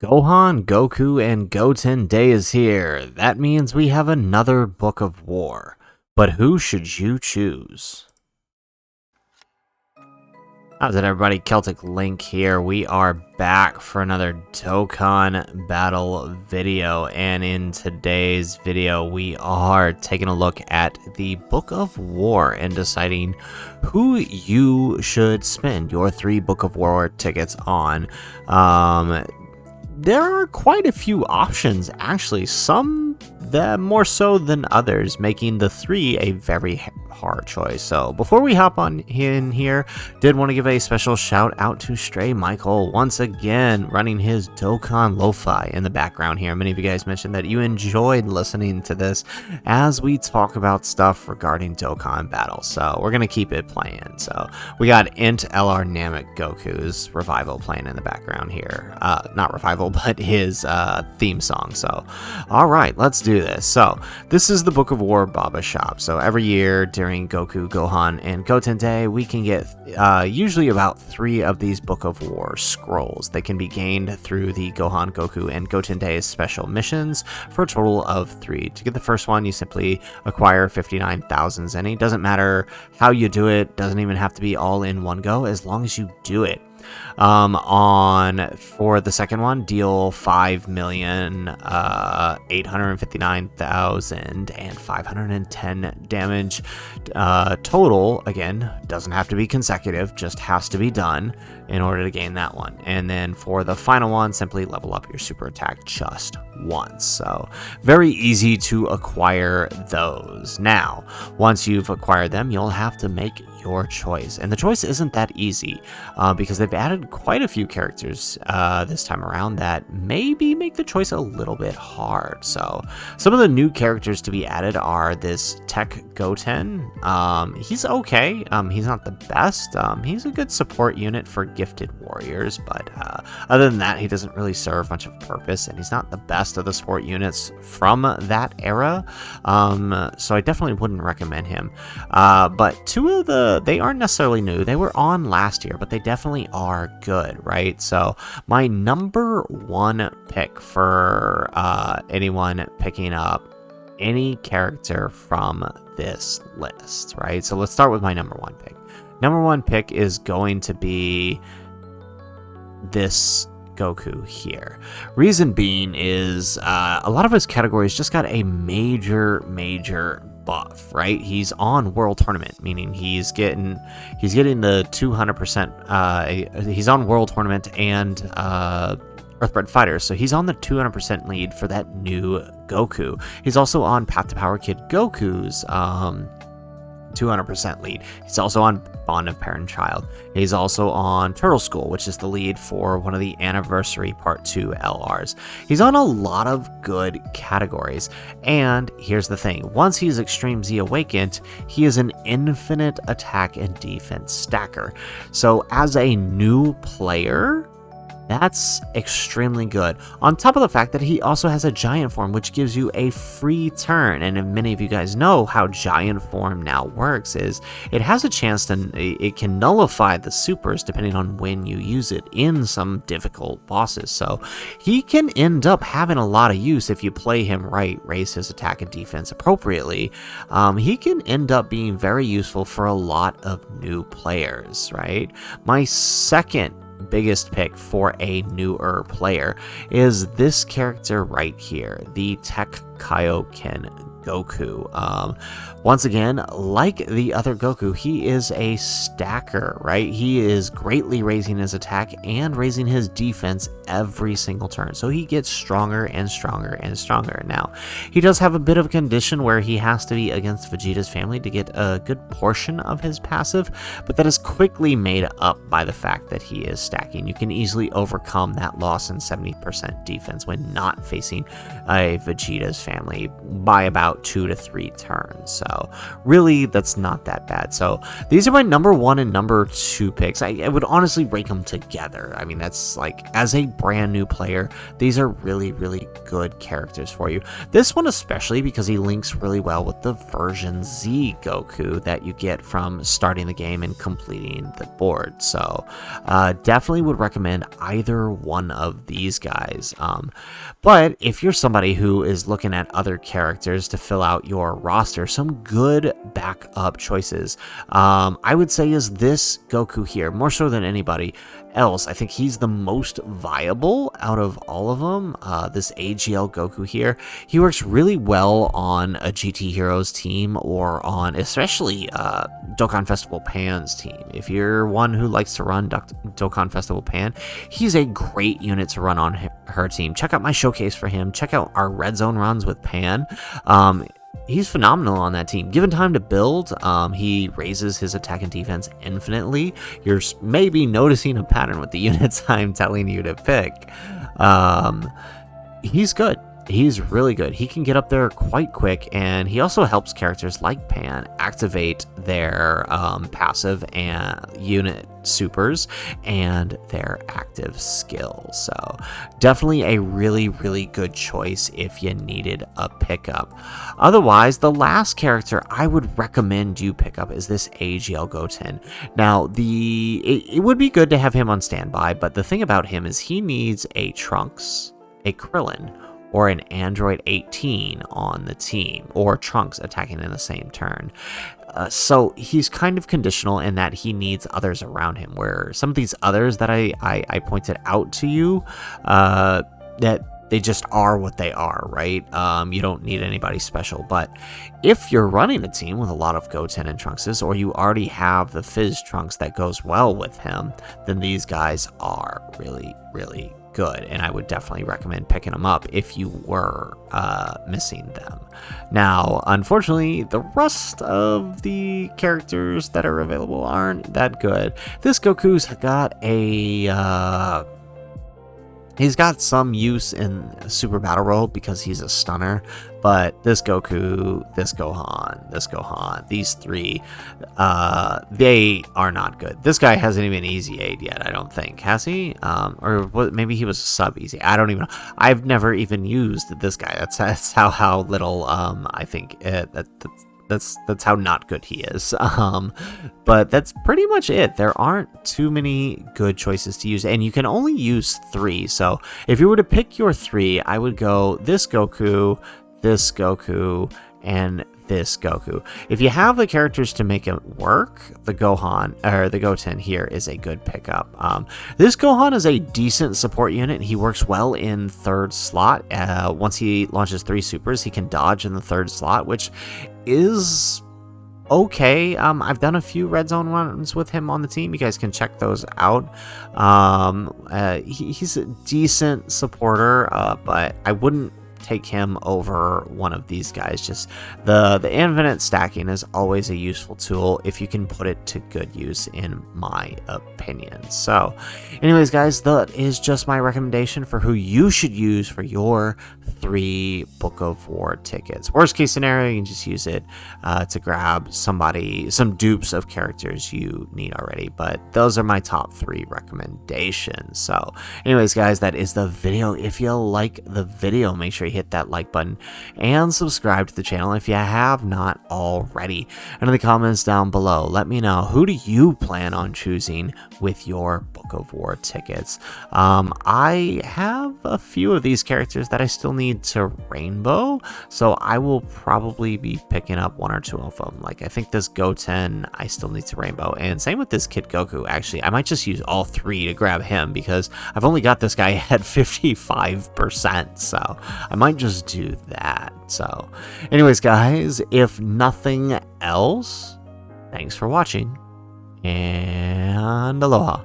Gohan, Goku, and Goten Day is here. That means we have another Book of War. But who should you choose? How's it, everybody? Celtic Link here. We are back for another Dokkan battle video, and in today's video we are taking a look at the Book of War and deciding who you should spend your 3 Book of War tickets on. There are quite a few options, actually, some that more so than others, making the 3 a very hard choice. So before we hop on in here, did want to give a special shout out to Stray Michael, once again running his Dokkan Lo-Fi in the background here. Many of you guys mentioned that you enjoyed listening to this as we talk about stuff regarding Dokkan battles, so we're gonna keep it playing. So we got Int LR Namek Goku's revival playing in the background here. Not revival, but his theme song. So all right, let's do this. So this is the Book of War Baba Shop. So every year during Goku, Gohan, and Goten Day, we can get usually about 3 of these Book of War scrolls. They can be gained through the Gohan, Goku, and Goten Day's special missions for a total of 3. To get the first one, you simply acquire 59,000 Zenny. Doesn't matter how you do it, doesn't even have to be all in one go, as long as you do it. For the second one, deal 5,859,510 damage total. Again, doesn't have to be consecutive, just has to be done in order to gain that one. And then for the final one, simply level up your super attack just once. So very easy to acquire those. Now, once you've acquired them, you'll have to make your choice, and the choice isn't that easy because they've added quite a few characters this time around that maybe make the choice a little bit hard. So some of the new characters to be added are this Tech Goten. He's okay. He's not the best. He's a good support unit for gifted warriors, but other than that, he doesn't really serve much of a purpose, and he's not the best of the support units from that era. So I definitely wouldn't recommend him. But 2 of they aren't necessarily new. They were on last year, but they definitely are good, right? So my number 1 pick for anyone picking up any character from this list, right? So let's start with my number 1 pick. Number 1 pick is going to be this Goku here. Reason being is a lot of his categories just got a major buff, right? He's on World Tournament, meaning he's getting the 200%. He's on World Tournament and Earthbred Fighter, so he's on the 200% lead for that new Goku. He's also on Path to Power Kid Goku's 200% lead. He's also on Bond of Parent Child. He's also on Turtle School, which is the lead for one of the Anniversary Part 2 LRs. He's on a lot of good categories. And here's the thing. Once he's Extreme Z Awakened, he is an infinite attack and defense stacker. So as a new player, that's extremely good. On top of the fact that he also has a giant form, which gives you a free turn. And if many of you guys know how giant form now works, is it has a chance to, it can nullify the supers depending on when you use it in some difficult bosses. So he can end up having a lot of use if you play him right, raise his attack and defense appropriately. He can end up being very useful for a lot of new players, right? My second biggest pick for a newer player is this character right here, the Tech Kaioken Goku. Once again, like the other Goku, he is a stacker, right? He is greatly raising his attack and raising his defense every single turn, so he gets stronger and stronger and stronger. Now, he does have a bit of a condition where he has to be against Vegeta's family to get a good portion of his passive, but that is quickly made up by the fact that he is stacking. You can easily overcome that loss in 70% defense when not facing a Vegeta's family by about about 2 to 3 turns. So really, that's not that bad. So these are my number 1 and number 2 picks. I would honestly rank them together. I mean, that's like, as a brand new player, these are really, really good characters for you. This one especially because he links really well with the version Z Goku that you get from starting the game and completing the board. So definitely would recommend either one of these guys. But if you're somebody who is looking at other characters to fill out your roster, some good backup choices I would say is this Goku here, more so than anybody else. I think he's the most viable out of all of them. This AGL Goku here, he works really well on a GT Heroes team, or on especially Dokkan Festival Pan's team. If you're one who likes to run Dokkan Festival Pan, he's a great unit to run on her team. Check out my showcase for him. Check out our Red Zone runs with Pan. He's phenomenal on that team. Given time to build, he raises his attack and defense infinitely. You're maybe noticing a pattern with the units I'm telling you to pick. He's good. He's really good. He can get up there quite quick, and he also helps characters like Pan activate their passive and unit supers and their active skills. So definitely a really, really good choice if you needed a pickup. Otherwise, the last character I would recommend you pick up is this AGL Goten. Now, it would be good to have him on standby, but the thing about him is he needs a Trunks, a Krillin, or an Android 18 on the team, or Trunks attacking in the same turn. So he's kind of conditional in that he needs others around him, where some of these others that I pointed out to you, that they just are what they are, right? You don't need anybody special. But if you're running a team with a lot of Goten and Trunkses, or you already have the Fizz Trunks that goes well with him, then these guys are really, really good, and I would definitely recommend picking them up if you were missing them. Now, unfortunately, the rest of the characters that are available aren't that good. This Goku's got he's got some use in Super Battle Roll because he's a stunner, but this Goku, this Gohan, these three, they are not good. This guy hasn't even Easy Aid yet, I don't think. Has he? Or maybe he was a sub Easy. I don't even know. I've never even used this guy. That's how little I think that's how not good he is. But that's pretty much it. There aren't too many good choices to use, and you can only use 3. So if you were to pick your 3, I would go this Goku, and this Goku. If you have the characters to make it work, the Goten here is a good pickup. This Gohan is a decent support unit. He works well in 3rd slot. Once he launches 3 supers, he can dodge in the 3rd slot, which is okay. I've done a few Red Zone runs with him on the team. You guys can check those out. He's a decent supporter, but I wouldn't take him over one of these guys. Just the infinite stacking is always a useful tool if you can put it to good use, in my opinion. So anyways, guys, that is just my recommendation for who you should use for your 3 Book of War tickets. Worst case scenario, you can just use it to grab some dupes of characters you need already, but those are my top 3 recommendations. So anyways, guys, that is the video. If you like the video, make sure you hit that like button and subscribe to the channel if you have not already. And in the comments down below, let me know, who do you plan on choosing with your Book of War tickets? I have a few of these characters that I still need to rainbow, so I will probably be picking up 1 or 2 of them. Like, I think this Goten I still need to rainbow, and same with this Kid Goku. Actually, I might just use all 3 to grab him because I've only got this guy at 55%, so I might just do that. So anyways, guys, if nothing else, thanks for watching, and aloha.